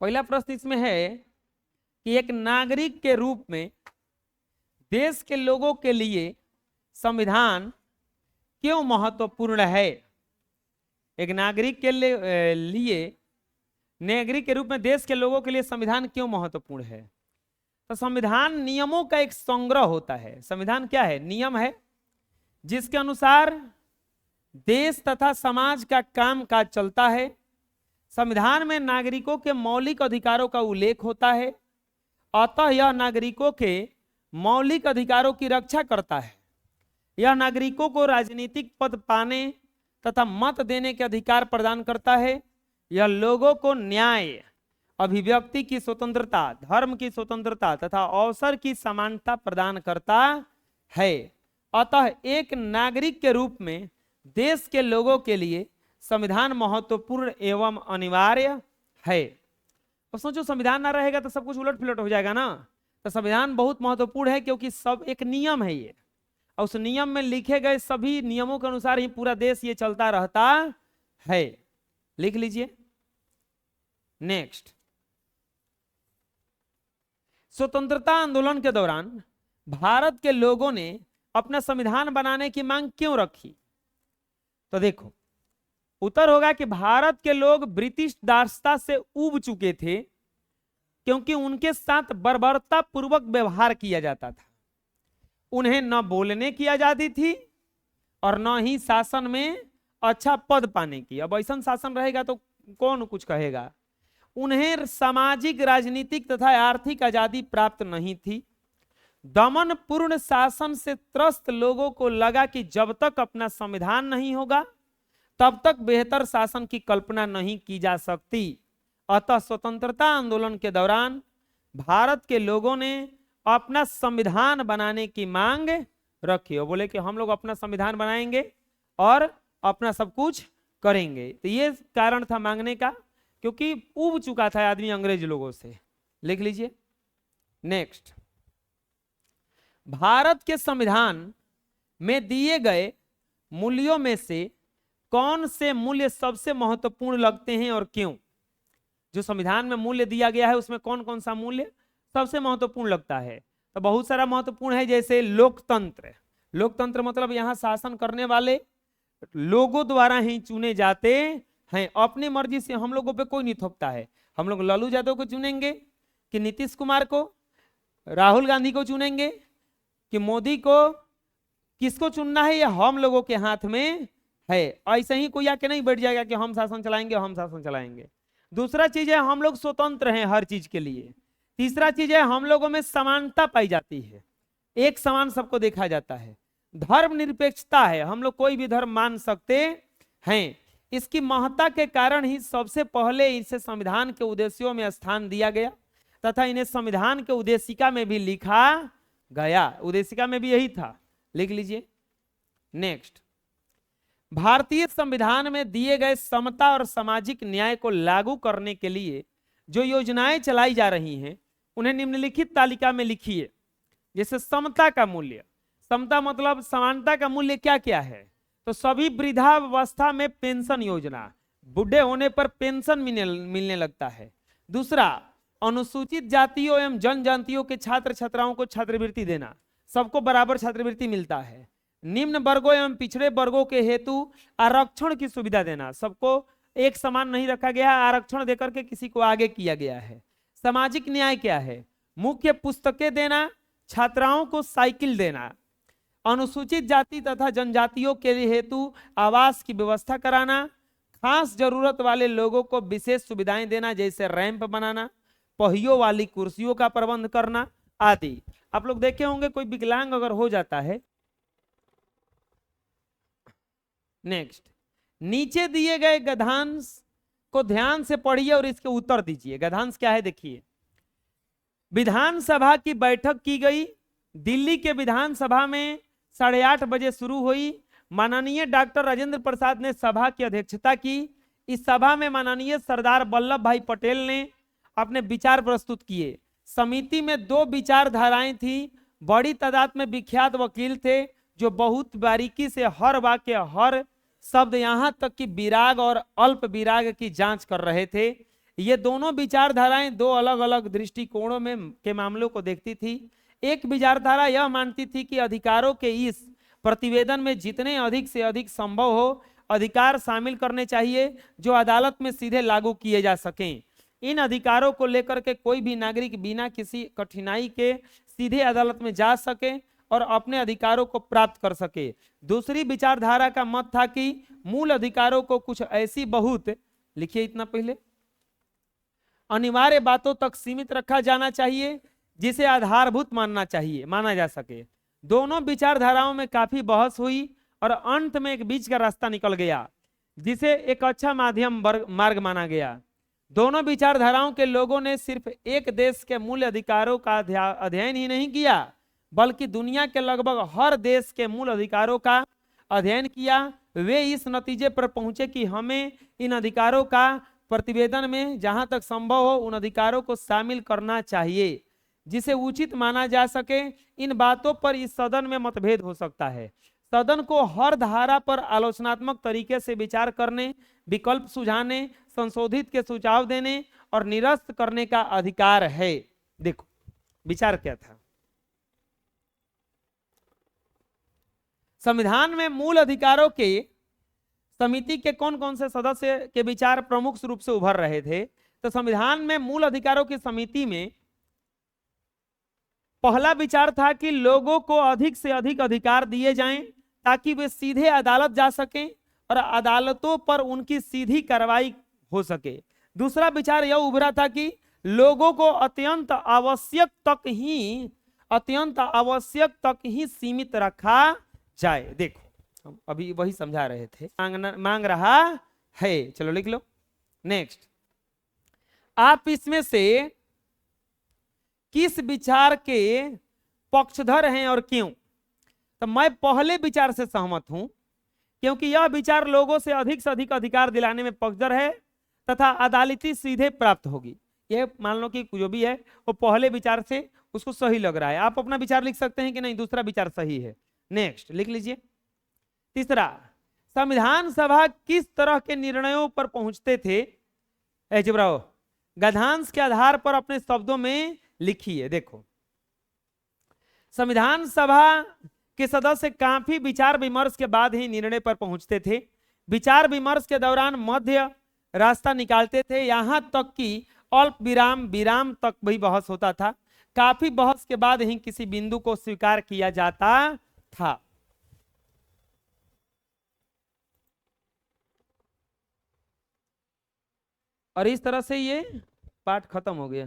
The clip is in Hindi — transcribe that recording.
पहला प्रश्न इसमें है कि एक नागरिक के रूप में देश के लोगों के लिए संविधान क्यों महत्वपूर्ण है। एक नागरिक के लिए नागरिक के रूप में देश के लोगों के लिए संविधान क्यों महत्वपूर्ण है। तो संविधान नियमों का एक संग्रह होता है। संविधान क्या है? नियम है जिसके अनुसार देश तथा समाज का काम काज चलता है। संविधान में नागरिकों के मौलिक अधिकारों का उल्लेख होता है, अतः यह नागरिकों के मौलिक अधिकारों की रक्षा करता है। यह नागरिकों को राजनीतिक पद पाने तथा मत देने के अधिकार प्रदान करता है। यह लोगों को न्याय, अभिव्यक्ति की स्वतंत्रता, धर्म की स्वतंत्रता तथा अवसर की समानता प्रदान करता है। अतः एक नागरिक के रूप में देश के लोगों के लिए संविधान महत्वपूर्ण एवं अनिवार्य है। तो सोचो, संविधान ना रहेगा तो सब कुछ उलट पुलट हो जाएगा ना। तो संविधान बहुत महत्वपूर्ण है क्योंकि सब एक नियम है ये, और उस नियम में लिखे गए सभी नियमों के अनुसार ही पूरा देश ये चलता रहता है। लिख लीजिए। नेक्स्ट, स्वतंत्रता आंदोलन के दौरान भारत के लोगों ने अपना संविधान बनाने की मांग क्यों रखी। तो देखो, उत्तर होगा कि भारत के लोग ब्रिटिश दासता से ऊब चुके थे क्योंकि उनके साथ बर्बरता पूर्वक व्यवहार किया जाता था। उन्हें न बोलने की आजादी थी और न ही शासन में अच्छा पद पाने की। अब ऐसा शासन रहेगा तो कौन कुछ कहेगा। उन्हें सामाजिक, राजनीतिक तथा आर्थिक आजादी प्राप्त नहीं थी। दमन पूर्ण शासन से त्रस्त लोगों को लगा कि जब तक अपना संविधान नहीं होगा तब तक बेहतर शासन की कल्पना नहीं की जा सकती। अतः स्वतंत्रता आंदोलन के दौरान भारत के लोगों ने अपना संविधान बनाने की मांग रखी और बोले कि हम लोग अपना संविधान बनाएंगे और अपना सब कुछ करेंगे। तो ये कारण था मांगने का, क्योंकि ऊब चुका था आदमी अंग्रेज लोगों से। लिख लीजिए। नेक्स्ट, भारत के संविधान में दिए गए मूल्यों में से कौन से मूल्य सबसे महत्वपूर्ण लगते हैं और क्यों। जो संविधान में मूल्य दिया गया है उसमें कौन कौन सा मूल्य सबसे महत्वपूर्ण लगता है। तो बहुत सारा महत्वपूर्ण है, जैसे लोकतंत्र। लोकतंत्र मतलब यहाँ शासन करने वाले लोगों द्वारा ही चुने जाते हैं। अपनी मर्जी से हम लोगों पे कोई नहीं थोपता है। हम लोग लालू यादव को चुनेंगे कि नीतीश कुमार को, राहुल गांधी को चुनेंगे कि मोदी को, किसको चुनना है ये हम लोगों के हाथ में है। ऐसे ही कोई आके नहीं बैठ जाएगा कि हम शासन चलाएंगे, हम शासन चलाएंगे। दूसरा चीज है, हम लोग स्वतंत्र हैं हर चीज के लिए। तीसरा चीज है, हम लोगों में समानता पाई जाती है, एक समान सबको देखा जाता है। धर्म निरपेक्षता है, हम लोग कोई भी धर्म मान सकते हैं। इसकी महत्ता के कारण ही सबसे पहले इसे संविधान के उद्देश्यों में स्थान दिया गया तथा इन्हें संविधान के उद्देशिका में भी लिखा गया। उद्देशिका में भी यही था। लिख लीजिए। नेक्स्ट, भारतीय संविधान में दिए गए समता और सामाजिक न्याय को लागू करने के लिए जो योजनाएं चलाई जा रही हैं उन्हें निम्नलिखित तालिका में लिखिए। जैसे समता का मूल्य, समता मतलब समानता का मूल्य क्या क्या है। तो सभी वृद्धावस्था में पेंशन योजना, बूढ़े होने पर पेंशन मिलने लगता है। दूसरा, अनुसूचित जातियों एवं जनजातियों के छात्र छात्राओं को छात्रवृत्ति देना, सबको बराबर छात्रवृत्ति मिलता है। निम्न वर्गों एवं पिछड़े वर्गों के हेतु आरक्षण की सुविधा देना, सबको एक समान नहीं रखा गया है, आरक्षण देकर के किसी को आगे किया गया है। सामाजिक न्याय क्या है? मुख्य पुस्तकें देना, छात्राओं को साइकिल देना, अनुसूचित जाति तथा जनजातियों के हेतु आवास की व्यवस्था कराना, खास जरूरत वाले लोगों को विशेष सुविधाएं देना जैसे रैंप बनाना, पहियों वाली कुर्सियों का प्रबंध करना आदि। आप लोग देखे होंगे कोई विकलांग अगर हो जाता है। नेक्स्ट, नीचे दिए गए गद्यांश को ध्यान से पढ़िए और इसके उत्तर दीजिए। गद्यांश क्या है देखिए। विधानसभा की बैठक की गई। दिल्ली के विधानसभा में 8:30 बजे शुरू हुई। माननीय डॉक्टर राजेंद्र प्रसाद ने सभा की अध्यक्षता की। इस सभा में माननीय सरदार वल्लभ भाई पटेल ने अपने विचार प्रस्तुत किए। समिति में 2 विचारधाराएं थी। बड़ी तादाद में विख्यात वकील थे जो बहुत बारीकी से हर वाक्य, हर शब्द, यहां तक कि विराग और अल्प विराग की जांच कर रहे थे। ये दोनों विचारधाराएं दो अलग अलग दृष्टिकोणों में के मामलों को देखती थी। एक विचारधारा यह मानती थी कि अधिकारों के इस प्रतिवेदन में जितने अधिक से अधिक संभव हो अधिकार शामिल करने चाहिए जो अदालत में सीधे लागू किए जा सकें। इन अधिकारों को लेकर के कोई भी नागरिक बिना किसी कठिनाई के सीधे अदालत में जा सके और अपने अधिकारों को प्राप्त कर सके। दूसरी विचारधारा का मत था कि मूल अधिकारों को कुछ ऐसी बहुत, लिखिए इतना पहले, अनिवार्य बातों तक सीमित रखा जाना चाहिए जिसे आधारभूत माना जा सके। दोनों विचारधाराओं में काफी बहस हुई और अंत में एक बीच का रास्ता निकल गया जिसे एक अच्छा मार्ग माना गया। दोनों विचारधाराओं के लोगों ने सिर्फ एक देश के मूल अधिकारों का अध्ययन ही नहीं किया बल्कि दुनिया के लगभग हर देश के मूल अधिकारों का अध्ययन किया। वे इस नतीजे पर पहुंचे कि हमें इन अधिकारों का प्रतिवेदन में जहां तक संभव हो उन अधिकारों को शामिल करना चाहिए जिसे उचित माना जा सके। इन बातों पर इस सदन में मतभेद हो सकता है। सदन को हर धारा पर आलोचनात्मक तरीके से विचार करने, विकल्प सुझाने, संशोधित के सुझाव देने और निरस्त करने का अधिकार है। देखो विचार क्या था। संविधान में मूल अधिकारों के समिति के कौन कौन से सदस्य के विचार प्रमुख रूप से उभर रहे थे? तो संविधान में मूल अधिकारों की समिति में पहला विचार था कि लोगों को अधिक से अधिक अधिकार दिए जाएं ताकि वे सीधे अदालत जा सकें और अदालतों पर उनकी सीधी कार्रवाई हो सके। दूसरा विचार यह उभरा था कि लोगों को अत्यंत आवश्यक तक ही सीमित रखा जाए। देखो हम अभी वही समझा रहे थे, मांग रहा है। चलो लिख लो। नेक्स्ट, आप इसमें से किस विचार के पक्षधर हैं और क्यों? तो मैं पहले विचार से सहमत हूं क्योंकि यह विचार लोगों से अधिक अधिकार दिलाने में पक्षधर है तथा अदालती सीधे प्राप्त होगी। यह मान लो कि जो भी है वो पहले विचार से उसको सही लग रहा है। आप अपना विचार लिख सकते हैं कि नहीं दूसरा विचार सही है। नेक्स्ट लिख लीजिए। तीसरा, संविधान सभा किस तरह के निर्णयों पर पहुंचते थे? जबराओ गद्यांश के आधार पर अपने शब्दों में लिखिए। देखो संविधान सभा के सदस्य काफी विचार विमर्श के बाद ही निर्णय पर पहुंचते थे। विचार विमर्श के दौरान मध्य रास्ता निकालते थे, यहां तक कि अल्प विराम तक भी बहस होता था। काफी बहस के बाद ही किसी बिंदु को स्वीकार किया जाता था। और इस तरह से ये पाठ खत्म हो गया।